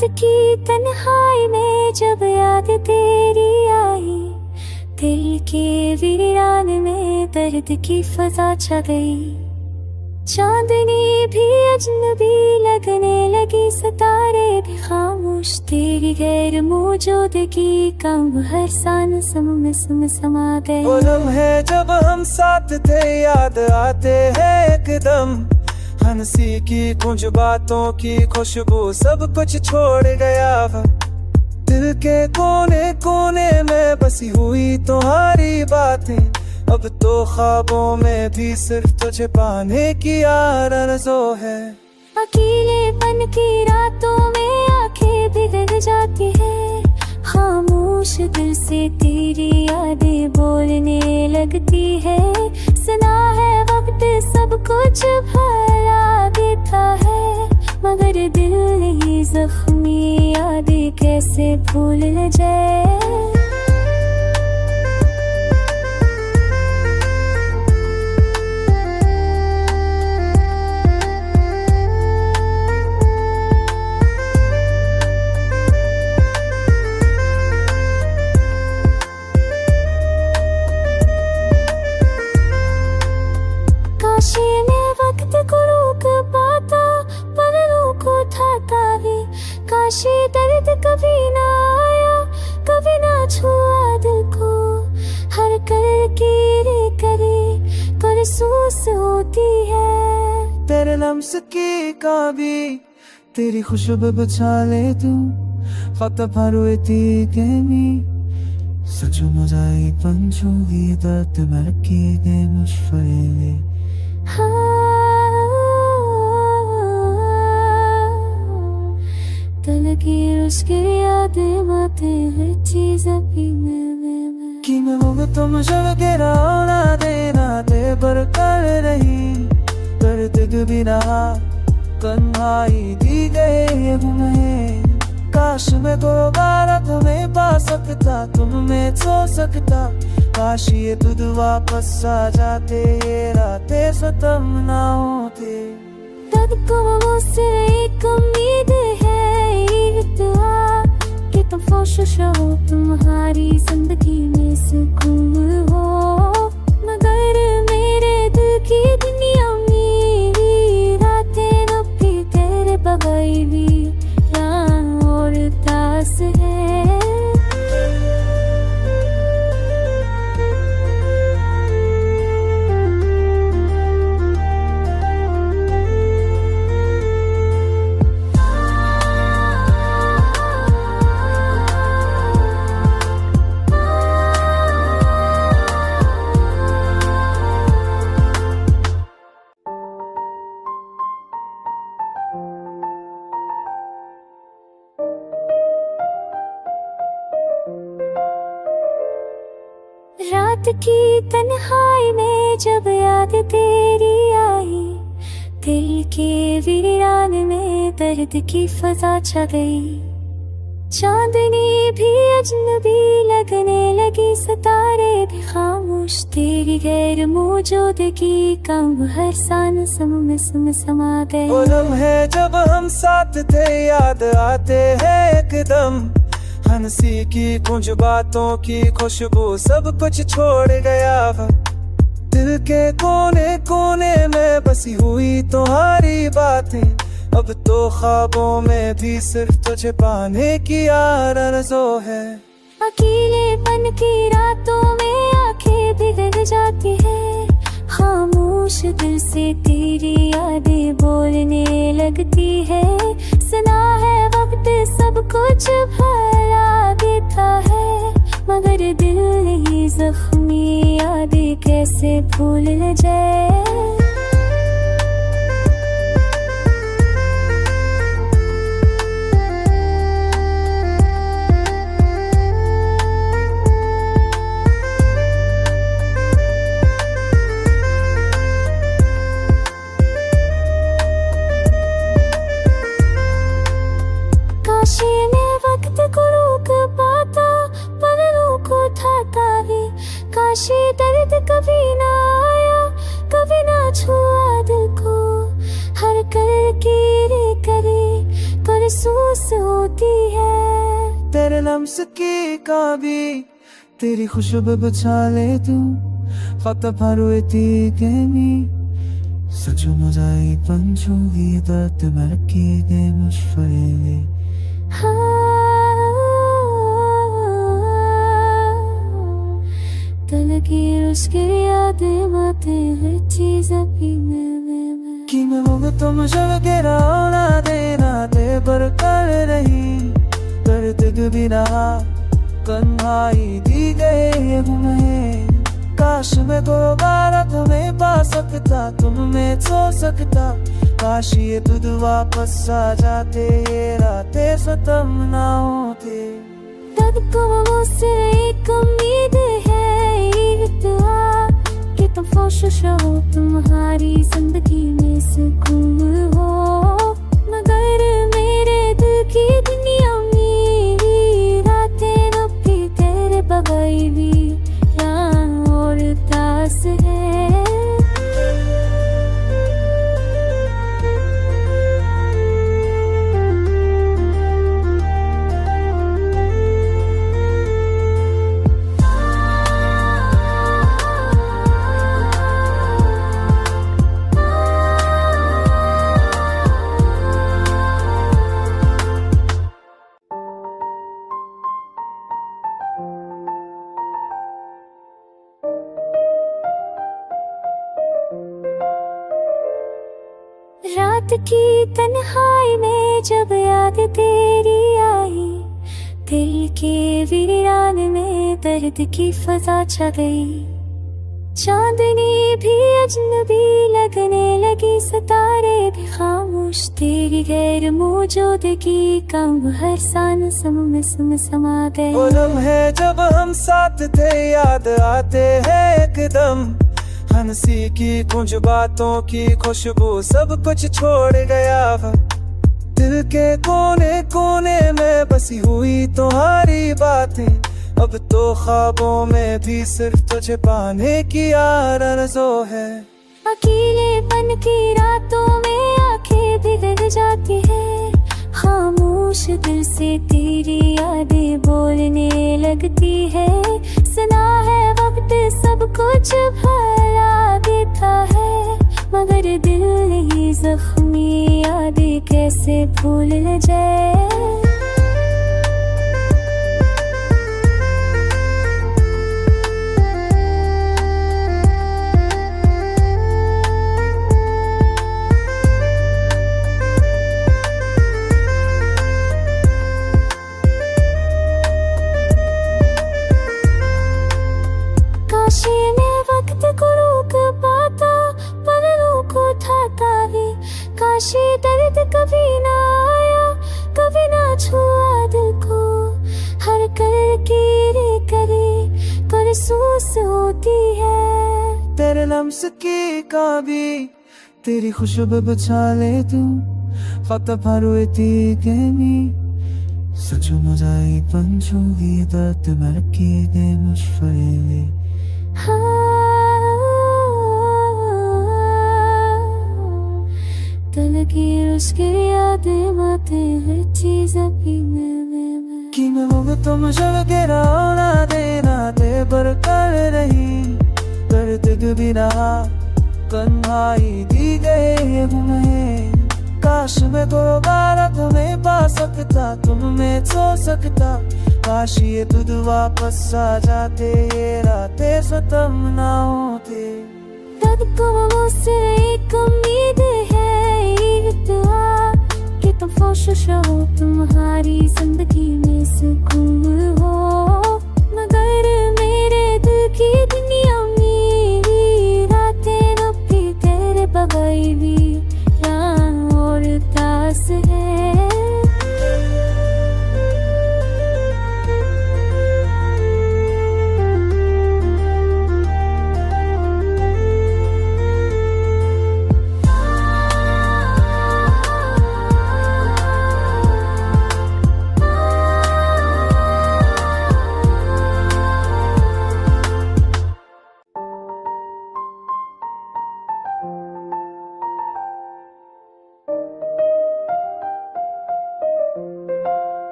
रात की तन्हाई में जब याद तेरी आई, दिल के वीरान में दर्द की फजा छा गई। चांदनी भी अजनबी लगने लगी, सितारे भी खामोश, तेरी गैर मौजूदगी कम हर सान समा गए। वो लम्हे जब हम साथ थे याद आते हैं एकदम, हंसी की कुछ बातों की खुशबू सब कुछ छोड़ गया वक्त। दिल के कोने कोने में बसी हुई तुम्हारी बातें, अब तो ख्वाबों में भी सिर्फ तुझे पाने की आरज़ू है। अकेलेपन की रातों में आंखें बिगड़ जाती है, खामोश दिल से तेरी यादें बोलने लगती है। सुना है वक्त सब कुछ भुला देता है, मगर दिल नहीं जख्मी यादें कैसे भूल जाए। काशी में वक्त को रोक पाता, पलकों को उठाता भी, काशी दर्द कभी ना आया, कभी ना छुआ दिल को। हर करे महसूस होती है। तेरे लम्स की काबी तेरी खुशबू बचा ले तू, खत भरुएती केमी सचो मजाई पंचो ही दर्द मरकी दे मुश्फरे। तलकी उसकी यादें माते हर चीज अपनी में कि मैं होगा तुम जब गिरा ना देना दे पर कर रही दर्द बिना तन्हाई दी गए हमें। काश मैं दोबारा तुम्हें पा सकता, तुम में सो सकता, काश ये दूध वापस आ जाते, ये रातें खत्म ना होते। तब को मुझसे एक उम्मीद है, एक दुआ कि तुम खुश हो, तुम्हारी जिंदगी में सुकून हो। मगर मेरे दिल की दुनिया में रातें रुकती तेरे बगैर भी और दास है। रात की तन्हाई में जब याद तेरी आई, दिल के वीरान में दर्द की फजा छा गई। चांदनी भी अजनबी लगने लगी, सितारे भी खामोश, तेरी गैर मौजूदगी कम हर सान समा गए। वो लम्हे जब हम साथ थे याद आते हैं एकदम, हंसी की कुछ बातों की खुशबू सब कुछ छोड़ गया वक्त। दिल के कोने कोने में बसी हुई तुम्हारी बातें, अब तो ख्वाबों में भी सिर्फ तुझे पाने की आरज़ू है। अकेलेपन की रातों में आंखें बिगड़ जाती है, खामोश दिल से तेरी यादें बोलने लगती है। सुना है वक्त सब कुछ भुला देता है, मगर दिल नहीं जख्मी यादें कैसे भूल जाए। काशी में वक्त को रोक पाता, पलकों को उठाता भी, काशी दर्द कभी ना आया, कभी ना छुआ दिल को। हर करे महसूस होती है। तेरे लम्स की काबी तेरी खुशबू बचा ले तू फक्त भारुएती गेमी सचो मजाई पंचोगी दर्द मरकी दे मुशफरे तलकी उसकी यादें बातें हर चीज अपनी में कि मैं वो तुम जब गिरा ना देना दे पर कर रही दर्द बिना कन्हाई दी गए हमें। काश मैं दोबारा तुम्हें पा सकता तुम में सो सकता काश ये दूध वापस आ जाते ये रातें खत्म ना होते। तब को मुझसे एक उम्मीद है एक दुआ कि तुम खुश रहो तुम्हारी जिंदगी में सुकून हो। मगर मेरे दिल की दुनिया में रातें रुकती तेरे बगैर भी और उदास है। रात की तन्हाई में जब याद तेरी आई दिल के वीरान में दर्द की फजा छा गई। चांदनी भी अजनबी लगने लगी सितारे भी खामोश तेरी गैर मौजूदगी कम हर सान समा गए। वो लम्हे जब हम साथ थे याद आते हैं एकदम हंसी की कुछ बातों की खुशबू सब कुछ छोड़ गया वक्त। दिल के कोने कोने में बसी हुई तुम्हारी बातें अब तो ख्वाबों में भी सिर्फ तुझे पाने की आरज़ू है। अकेलेपन की रातों में आंखें बिगड़ जाती है खामोश दिल से तेरी यादें बोलने लगती है। सुना है वक्त सब कुछ भला देता है मगर दिल नहीं जख्मी यादें कैसे भूल जाए। काशी में वक्त को रोक पाता पलकों को उठाता भी काशी दर्द कभी ना आया कभी ना छुआ दिल को हर करे पर महसूस होती है। तेरे लम्स की काबी तेरी खुशबू बचा ले तू फक्त भारुएती गेमी सचो मजाई पंचोगी दर्द मरकी दे मुशफरे तलकी उसकी यादें बातें हर चीज अपनी में कि मैं वो तुम जब गिरा ना देना दे पर कर रही दर्द बिना कन्हाई दी गए हमें। काश मैं दोबारा तुम्हें पा सकता तुम में सो सकता काश ये दूध वापस आ जाते ये रातें खत्म ना होते। तब को मुझसे एक उम्मीद है एक दुआ कि तुम खुश रहो तुम्हारी जिंदगी में सुकून हो। मगर मेरे दिल की दुनिया में रातें रुकती तेरे बगैर भी और उदास है।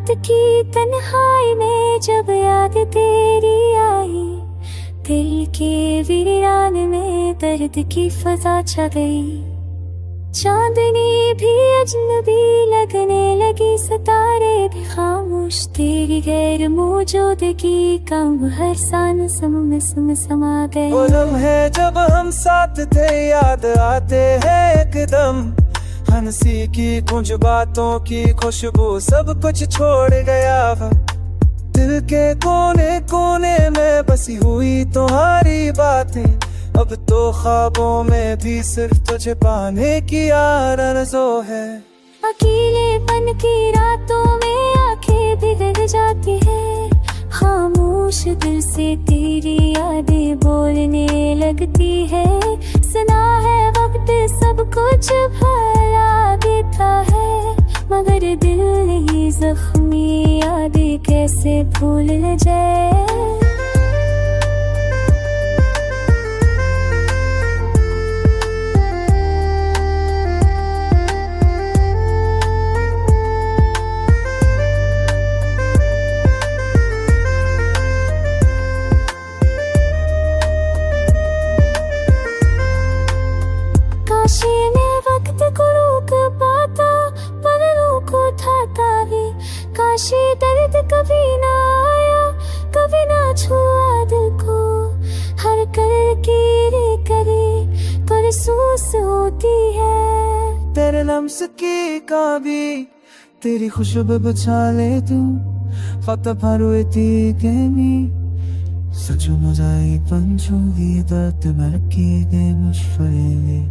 रात की तन्हाई में जब याद तेरी आई, दिल के वीरान में दर्द की फजा छा गई। चांदनी भी अजनबी लगने लगी, सितारे भी खामोश, तेरी गैर मौजूदगी कम हर सान सम समा गए। वो लम्हे जब हम साथ थे याद आते हैं एकदम, हंसी की कुछ बातों की खुशबू सब कुछ छोड़ गया वो। दिल के कोने कोने में बसी हुई तुम्हारी बातें, अब तो ख्वाबों में भी सिर्फ तुझे पाने की आरज़ू है। अकेलेपन की रातों में आंखें बिगड़ जाती है, खामोश दिल से तेरी यादें बोलने लगती है। सुना है वक्त सब कुछ भुला देता है, मगर दिल नहीं जख्मी यादें कैसे भूल जाए। काशी में वक्त को रोक पाता, पलों को थाता भी, काशी दर्द कभी ना आया, कभी ना छुआ दिल को। हर कर की रे करे पर सूस होती है, तेरे लम्स की काबी तेरी खुशबू बचा ले तू, फक्त भरुएती गेमी सचो मजाई पंचो ही दर्द मर के दे मुश्फरे।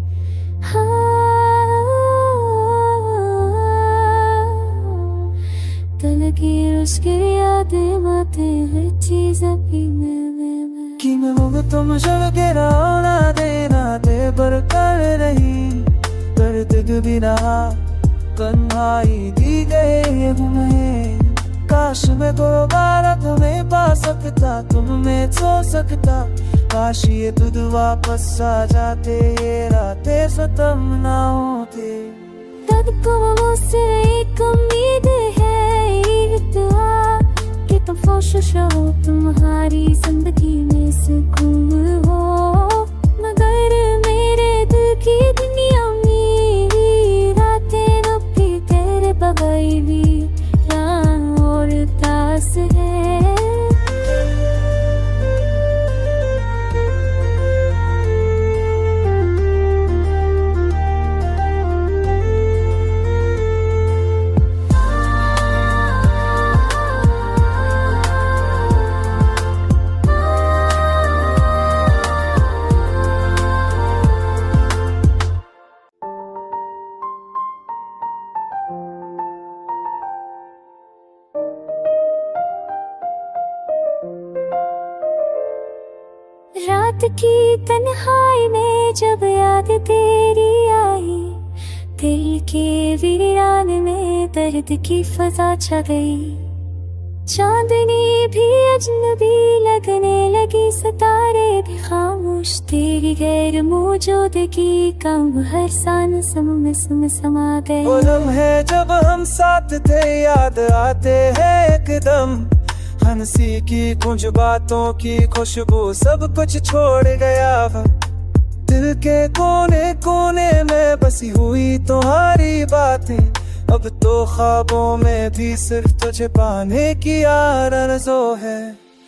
तलगी उसकी यादें माते हर चीज अपनी में कि मैं वो तुम शब के रौना देना दे पर कर रही, दर्द भी ना तन्हाई दी गए हमें। काश मैं दोबारा तुम्हें पा सकता, तुम में सो सकता, काश ये दूध वापस आ जाते, ये रातें खत्म ना होते। तब को मुझसे एक उम्मीद है, ये दुआ कि तुम खुश हो, तुम्हारी जिंदगी में सुकून हो। मगर मेरे दिल की दुनिया में रातें रुकी तेरे बगैर भी और दास है। रात की तन्हाई में जब याद तेरी आई, दिल के वीरान में दर्द की फजा छा गई। चांदनी भी अजनबी लगने लगी, सितारे भी खामोश, तेरी गैर मौजूदगी कम हर सान सम समा गए। वो लम्हे जब हम साथ थे याद आते हैं एकदम, हंसी की कुछ बातों की खुशबू सब कुछ छोड़ गया वो। दिल के कोने कोने में बसी हुई तुम्हारी बातें, अब तो ख्वाबों में भी सिर्फ तुझे पाने की आरज़ू है।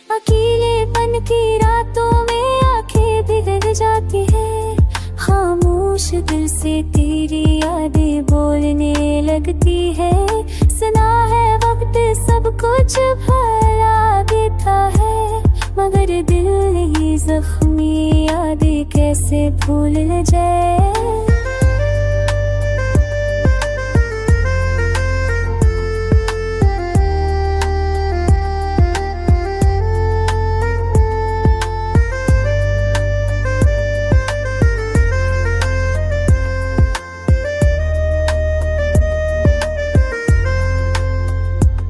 अकेलेपन की रातों में आंखें बिगड़ जाती है, खामोश दिल से तेरी यादें बोलने लगती है। सुना है वक्त सब कुछ भुला देता है, मगर दिल नहीं जख्मी यादें कैसे भूल जाए।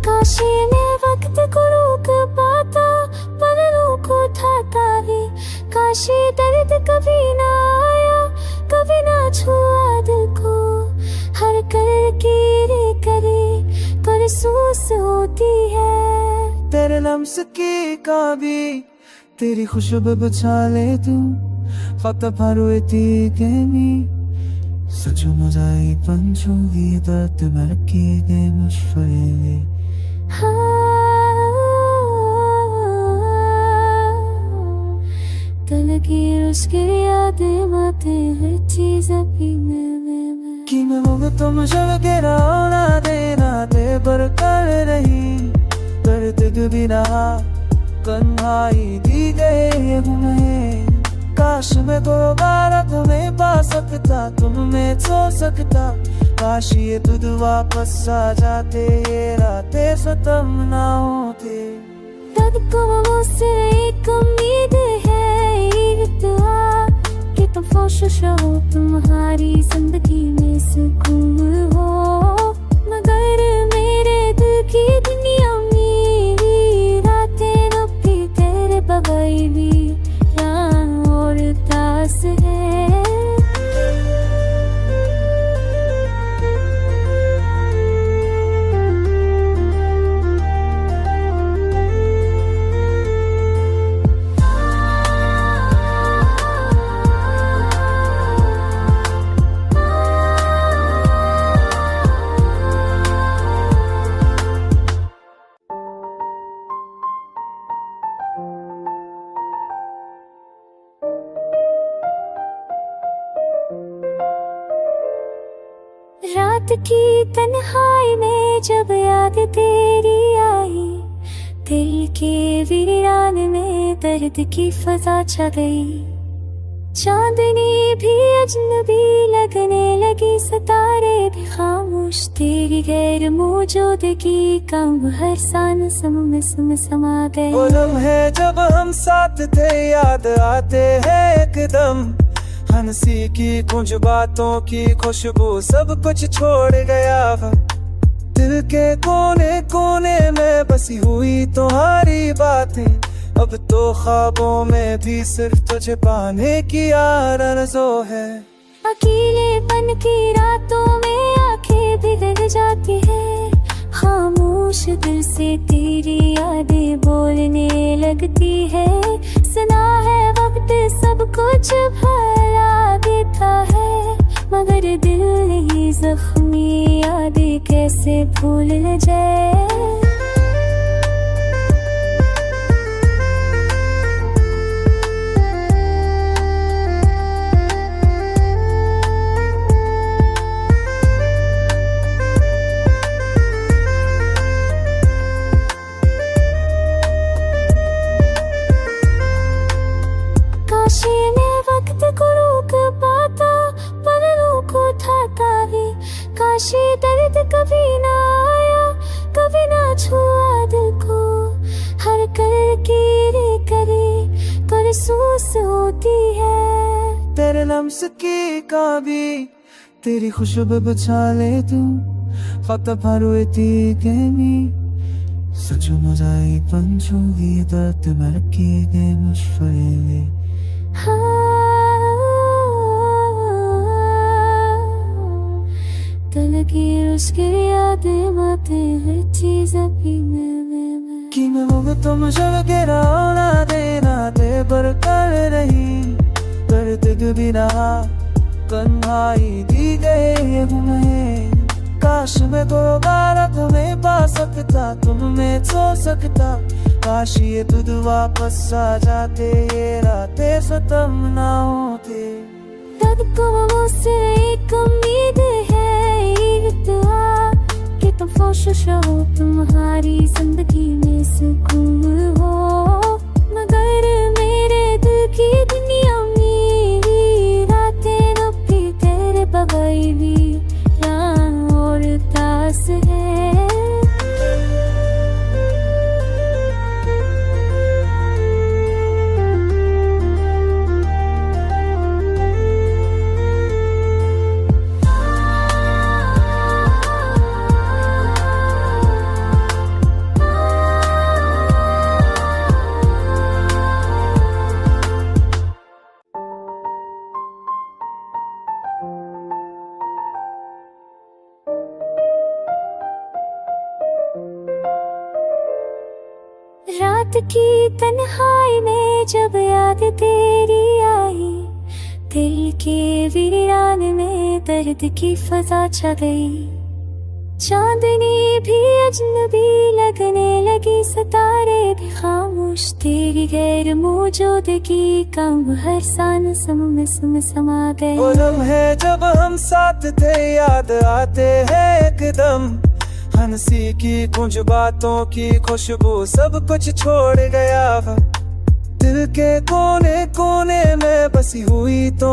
काशी में वक्त को रोक पाता, पलों को थाता भी, काशी दर्द कभी ना आया, कभी ना छुआ दिल को। हर कर की रे करे पर सूस होती तेरे लम्स की काबी तेरी खुशबू बचा ले तू फक्त फारुएती गेमी सचो मजाई पंचोगी दर्द में रखी गए मशवरे तलगी उसकी यादें आते हर चीज अपने में कि मैं वो तुम जब गिरा ना देना दे पर कर रही दर्द बिना कन्हाई दी गए हमें काश मैं दोबारा तुम्हें पा सकता तुम में सो सकता काश ये दूध वापस आ जाते ये रातें खत्म ना होते तब को मुझसे एक उम्मीद है एक दुआ कि तुम खुश हो तुम्हारी जिंदगी में सुकून हो मगर मेरे दिल की दुनिया मेरी रातें रुकती तेरे बगैर भी और दास है रात की तन्हाई में जब याद तेरी आई दिल के वीरान में दर्द की फजा छा गई चांदनी भी अजनबी लगने लगी सितारे भी खामोश तेरी गैर मौजूदगी कम हर सान सम समा गए वो लम्हे जब हम साथ थे याद आते हैं एकदम हंसी की कुछ बातों की खुशबू सब कुछ छोड़ गया दिल के कोने कोने में बसी हुई तुम्हारी बातें अब तो ख्वाबों में भी सिर्फ तुझे पाने की आरज़ू है अकेलेपन की रातों में आंखें बिगड़ जाती है खामोश दिल से तेरी यादें बोलने लगती है सुना है वक्त सब कुछ भला देता है मगर दिल नहीं जख्मी यादें कैसे भूल जाए काशी में वक्त को रोक पाता पलों को थाता भी काशी दर्द कभी ना आया कभी ना छुआ दिल को हर कर की रे करे कर सूस होती है तेरे लम्स की काबी तेरी खुशबू बचा ले तू फक्त फारुएती गेमी सचो मजाई पंचोगी दर्द में रखी गए मशवरे तलगी उसकी यादें आते हर चीज अपने में कि मैं वो तुम जब गिरा ना देना दे पर कर रही दर्द बिना कन्हाई दी गए हमें काश मैं दोबारा तुम्हें पा सकता तुम में सो सकता काश ये दूध वापस आ जाते ये रातें खत्म ना होते तब को मुझसे एक उम्मीद है एक दुआ कि तुम खुश हो तुम्हारी जिंदगी में सुकून हो मगर मेरे दिल की दुनिया मेरी रातें रुकती तेरे बगैर भी और दास है रात की तन्हाई में जब याद तेरी आई, दिल के वीरान में दर्द की फजा छा गई। चांदनी भी अजनबी लगने लगी, सितारे भी खामोश, तेरी गैर मौजूदगी कम हर सान में समा गए। वो लम्हे जब हम साथ थे याद आते हैं एकदम, हंसी की कुछ बातों की खुशबू सब कुछ छोड़ गया। दिल के कोने कोने में बसी हुई तो